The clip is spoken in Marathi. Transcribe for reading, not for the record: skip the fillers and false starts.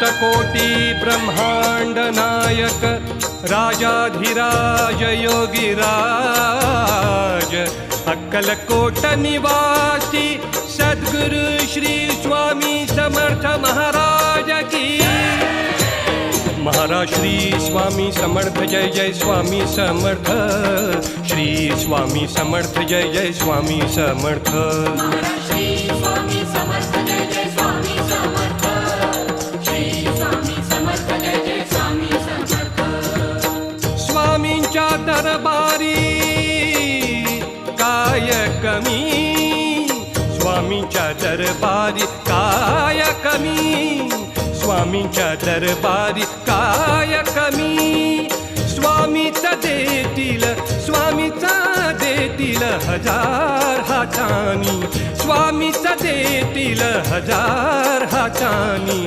अष्टकोटी ब्रह्मांड नायक राजाधिराज योगीराज अक्कलकोट निवासी सद्गुरु श्री स्वामी समर्थ महाराज की। महाराज श्री स्वामी समर्थ जय जय स्वामी समर्थ। श्री स्वामी समर्थ जय जय स्वामी समर्थ। महाराज श्री स्वामी समर्थ जय जय स्वामी समर्थ। श्री स्वामी समर्थ जय जय स्वामी समर्थ। स्वामींच्या दरबारी काय कमी, स्वामींच्या दरबारी काय कमी, स्वामींच्या दरबारी काय कमी। स्वामीच देतील, स्वामीच देतील हजार हातानी, स्वामीच देतील हजार हातानी।